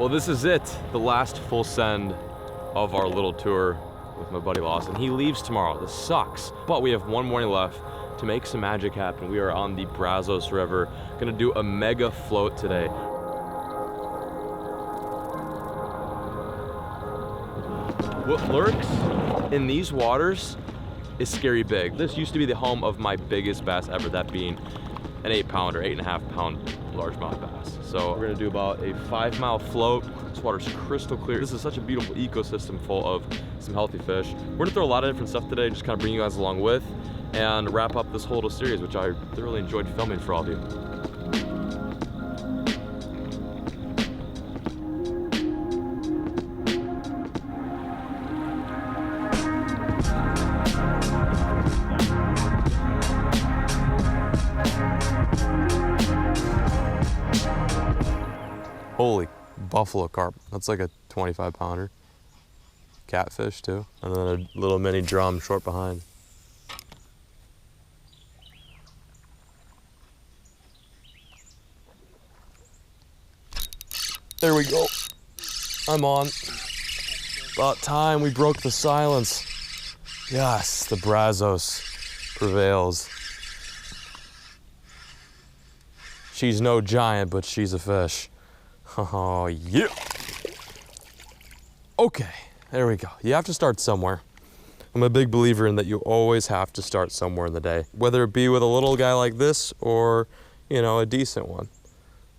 Well, this is it, the last full send of our little tour with my buddy Lawson. He leaves tomorrow. This sucks, but we have one morning left to make some magic happen. We are on the Brazos River, gonna do a mega float today. What lurks in these waters is scary big. This used to be the home of my biggest bass ever, that being an 8-pounder, 8.5-pound largemouth bass. So we're gonna do about a 5-mile float. This water's crystal clear. This is such a beautiful ecosystem full of some healthy fish. We're gonna throw a lot of different stuff today, just kind of bring you guys along with and wrap up this whole little series, which I thoroughly enjoyed filming for all of you. Holy buffalo carp. That's like a 25-pounder. Catfish too. And then a little mini drum short behind. There we go. I'm on. About time we broke the silence. Yes, the Brazos prevails. She's no giant, but she's a fish. Oh, yeah. Okay, there we go. You have to start somewhere. I'm a big believer in that you always have to start somewhere in the day, whether it be with a little guy like this or, you know, a decent one.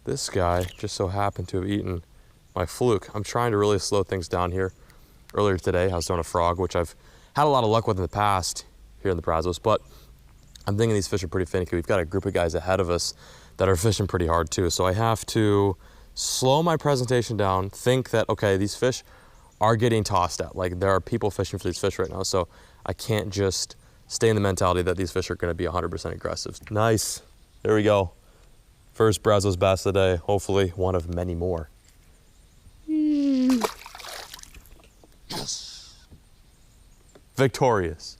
This guy just so happened to have eaten my fluke. I'm trying to really slow things down here. Earlier today, I was throwing a frog, which I've had a lot of luck with in the past here in the Brazos, but I'm thinking these fish are pretty finicky. We've got a group of guys ahead of us that are fishing pretty hard too, so I have to slow my presentation down, think that, okay, these fish are getting tossed at. Like, there are people fishing for these fish right now, so I can't just stay in the mentality that these fish are gonna be 100% aggressive. Nice, there we go. First Brazos bass of the day, hopefully one of many more. Yes. Victorious.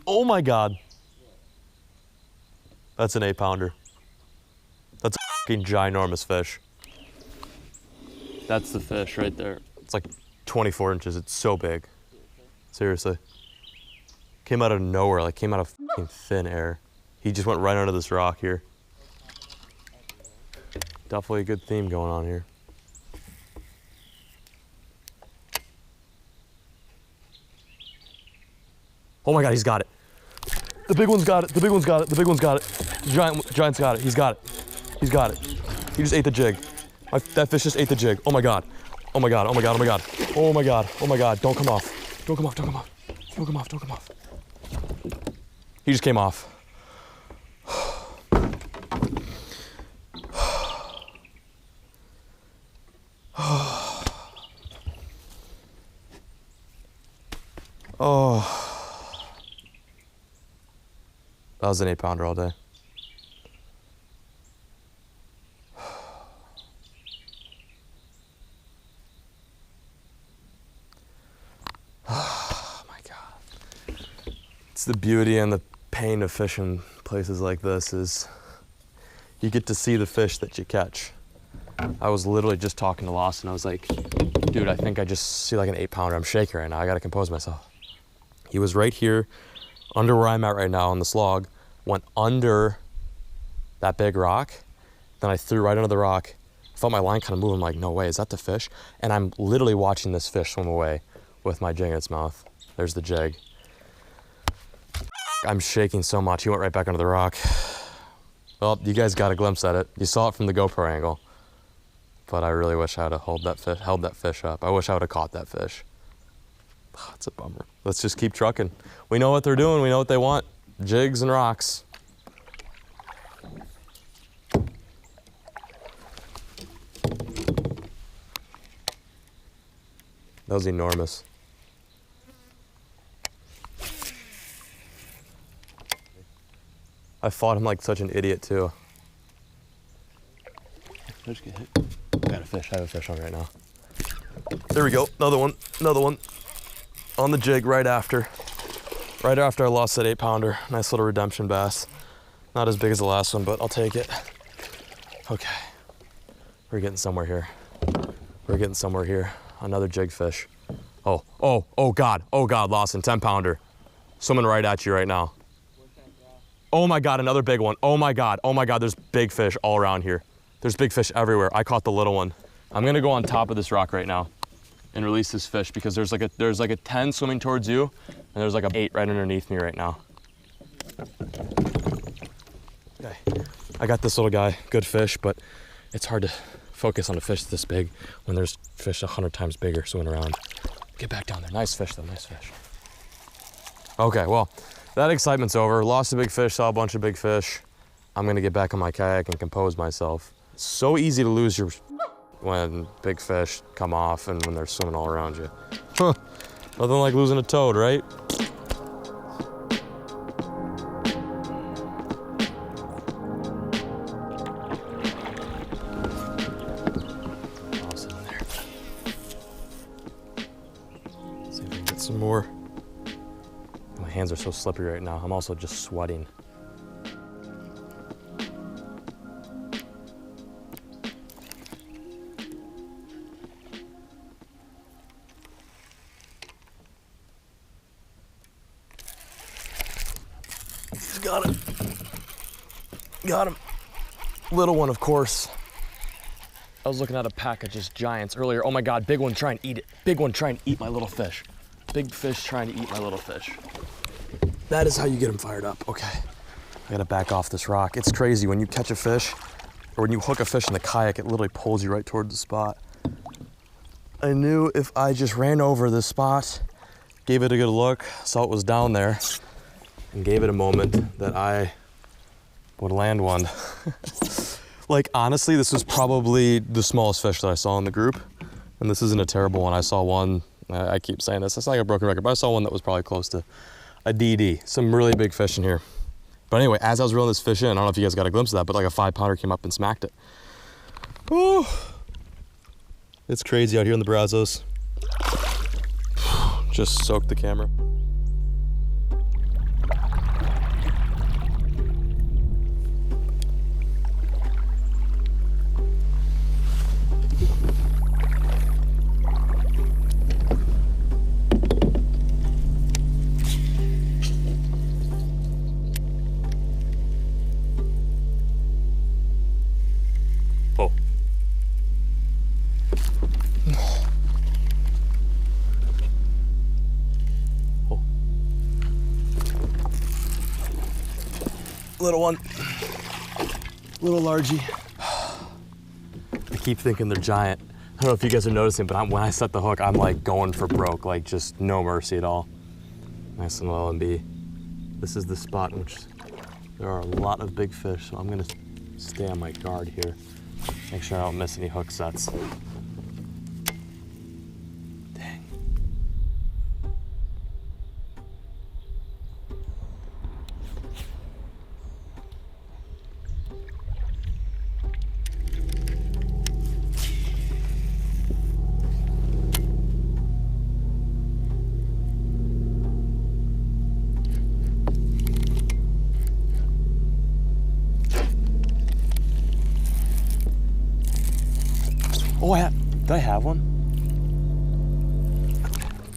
Oh my God. That's an 8-pounder. That's a fucking ginormous fish. That's the fish right there. It's like 24 inches, it's so big. Seriously. Came out of nowhere, like came out of fucking thin air. He just went right under this rock here. Definitely a good theme going on here. Oh my God, he's got it. The big one's got it, the big one's got it, the big one's got it. The giant's got it, he's got it. He's got it. He just ate the jig. That fish just ate the jig. Oh my God. Oh my God, oh my God, oh my God. Oh my God, oh my God, don't come off. Don't come off, don't come off. Don't come off, don't come off. He just came off. Oh. That was an 8-pounder all day. Oh my God. It's the beauty and the pain of fishing places like this is you get to see the fish that you catch. I was literally just talking to Lawson. I was like, dude, I think I just see like an 8-pounder. I'm shaking right now. I gotta compose myself. He was right here under where I'm at right now on this log, went under that big rock. Then I threw right under the rock. Felt my line kind of move. I'm like, no way, is that the fish? And I'm literally watching this fish swim away with my jig in its mouth. There's the jig. I'm shaking so much. He went right back under the rock. Well, you guys got a glimpse at it. You saw it from the GoPro angle. But I really wish I would have held that fish up. I wish I would have caught that fish. Oh, it's a bummer. Let's just keep trucking. We know what they're doing. We know what they want. Jigs and rocks. That was enormous. I fought him like such an idiot too. Did I just get hit? I got a fish. I have a fish on right now. There we go. Another one. Another one. On the jig right after. Right after I lost that 8-pounder. Nice little redemption bass. Not as big as the last one, but I'll take it. Okay. We're getting somewhere here. We're getting somewhere here. Another jig fish. Oh God, Lawson, 10-pounder. Swimming right at you right now. Oh my God, another big one. Oh my God, there's big fish all around here. There's big fish everywhere. I caught the little one. I'm gonna go on top of this rock right now and release this fish because there's like a 10 swimming towards you and there's like a 8 right underneath me right now. Okay, I got this little guy, good fish, but it's hard to focus on a fish this big when there's fish 100 times bigger swimming around. Get back down there, nice fish though, nice fish. Okay, well, that excitement's over. Lost a big fish, saw a bunch of big fish. I'm gonna get back on my kayak and compose myself. It's so easy to lose your when big fish come off and when they're swimming all around you. Huh, nothing like losing a toad, right? Awesome in there. See if we can get some more. My hands are so slippery right now. I'm also just sweating. Got him. Got him. Little one, of course. I was looking at a pack of just giants earlier. Oh my God, big one, try and eat it. Big one, try and eat my little fish. Big fish trying to eat my little fish. That is how you get them fired up. Okay, I gotta back off this rock. It's crazy when you catch a fish or when you hook a fish in the kayak, it literally pulls you right toward the spot. I knew if I just ran over this spot, gave it a good look, saw it was down there, and gave it a moment that I would land one. Like honestly, this was probably the smallest fish that I saw in the group. And this isn't a terrible one. I saw one, I keep saying this, it's like a broken record, but I saw one that was probably close to a DD. Some really big fish in here. But anyway, as I was reeling this fish in, I don't know if you guys got a glimpse of that, but like a 5-pounder came up and smacked it. Whew. It's crazy out here in the Brazos. Just soaked the camera. Little one, little largy. I keep thinking they're giant. I don't know if you guys are noticing, but when I set the hook, I'm like going for broke, like just no mercy at all. Nice and low and B. This is the spot in which there are a lot of big fish, so I'm gonna stay on my guard here. Make sure I don't miss any hook sets. Dang. Oh, did I have one?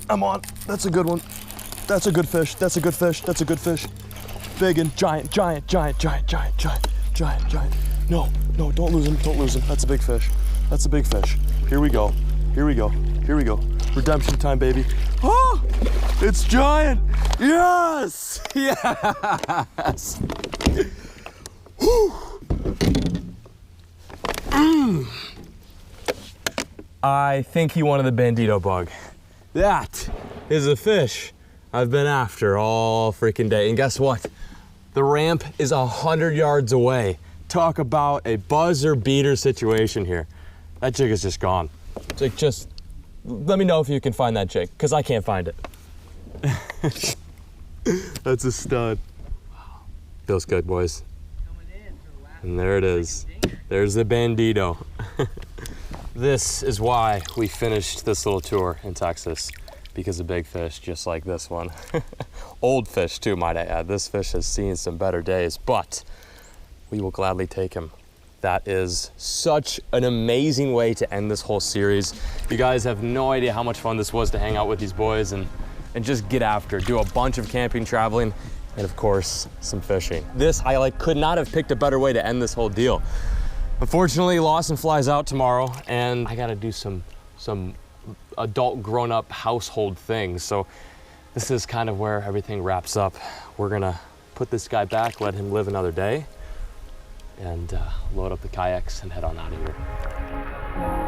I'm on. That's a good one. That's a good fish. That's a good fish. That's a good fish. Big and giant, giant, giant, giant, giant, giant, giant, giant. No, no, don't lose him. Don't lose him. That's a big fish. That's a big fish. Here we go. Here we go. Here we go. Redemption time, baby. Oh, it's giant. Yes. Yes. Whew. I think he wanted the bandito bug. That is a fish I've been after all freaking day. And guess what? The ramp is 100 yards away. Talk about a buzzer beater situation here. That jig is just gone. Jake, just let me know if you can find that jig, because I can't find it. That's a stud. Wow. Feels good, boys. And there it is. There's the bandito. This is why we finished this little tour in Texas, because of big fish just like this one. Old fish too, might I add. This fish has seen some better days, but we will gladly take him. that is such an amazing way to end this whole series. You guys have no idea how much fun this was to hang out with these boys and just get after, do a bunch of camping, traveling, and of course, some fishing. This, I could not have picked a better way to end this whole deal. Unfortunately, Lawson flies out tomorrow, and I gotta do some adult grown-up household things. So this is kind of where everything wraps up. We're gonna put this guy back, let him live another day, and load up the kayaks and head on out of here.